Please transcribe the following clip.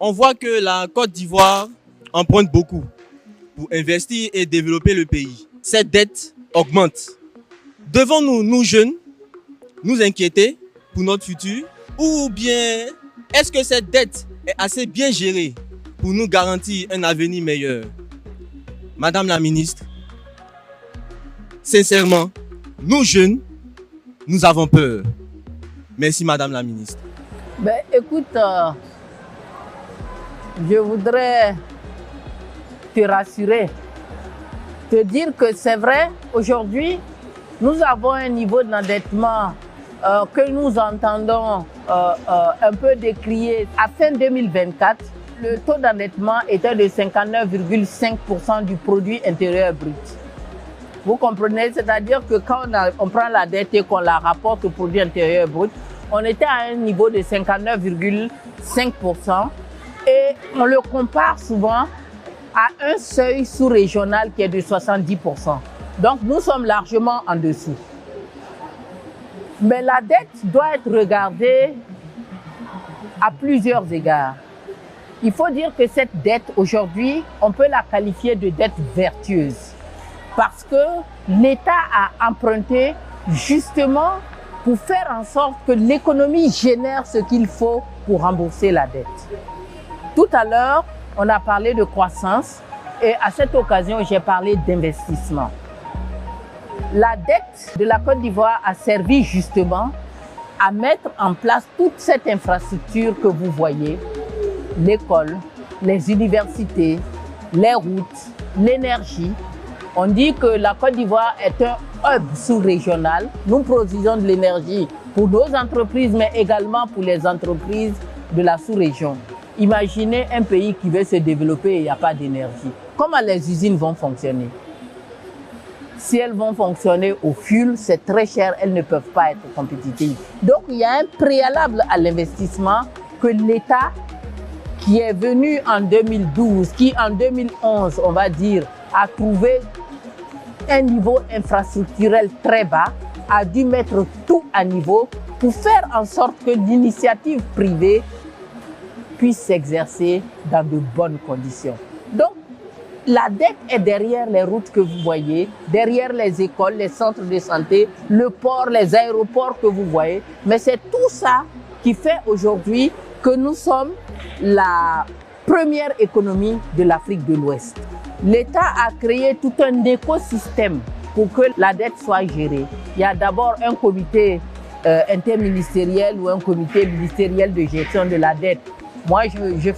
On voit que la Côte d'Ivoire emprunte beaucoup pour investir et développer le pays. Cette dette augmente. Devons-nous, nous jeunes, nous inquiéter pour notre futur? Ou bien est-ce que cette dette est assez bien gérée pour nous garantir un avenir meilleur? Madame la ministre, sincèrement, nous jeunes, nous avons peur. Merci Madame la ministre. Ben, écoute, je voudrais te rassurer, te dire que c'est vrai, aujourd'hui, nous avons un niveau d'endettement que nous entendons un peu décrier. À fin 2024, le taux d'endettement était de 59,5% du produit intérieur brut. Vous comprenez? C'est-à-dire que quand on prend la dette et qu'on la rapporte au produit intérieur brut, on était à un niveau de 59,5% et on le compare souvent à un seuil sous-régional qui est de 70%. Donc nous sommes largement en dessous. Mais la dette doit être regardée à plusieurs égards. Il faut dire que cette dette, aujourd'hui, on peut la qualifier de dette vertueuse. Parce que l'État a emprunté justement pour faire en sorte que l'économie génère ce qu'il faut pour rembourser la dette. Tout à l'heure, on a parlé de croissance et à cette occasion, j'ai parlé d'investissement. La dette de la Côte d'Ivoire a servi justement à mettre en place toute cette infrastructure que vous voyez, l'école, les universités, les routes, l'énergie. On dit que la Côte d'Ivoire est un hub sous-régional. Nous produisons de l'énergie pour nos entreprises, mais également pour les entreprises de la sous-région. Imaginez un pays qui veut se développer et il n'y a pas d'énergie. Comment les usines vont fonctionner? Si elles vont fonctionner au fioul, c'est très cher, elles ne peuvent pas être compétitives. Donc il y a un préalable à l'investissement que l'État, qui est venu en 2012, qui en 2011, on va dire, a trouvé un niveau infrastructurel très bas, a dû mettre tout à niveau pour faire en sorte que l'initiative privée puisse s'exercer dans de bonnes conditions. Donc, la dette est derrière les routes que vous voyez, derrière les écoles, les centres de santé, le port, les aéroports que vous voyez. Mais c'est tout ça qui fait aujourd'hui que nous sommes la première économie de l'Afrique de l'Ouest. L'État a créé tout un écosystème pour que la dette soit gérée. Il y a d'abord un comité interministériel ou un comité ministériel de gestion de la dette. Moi, je fais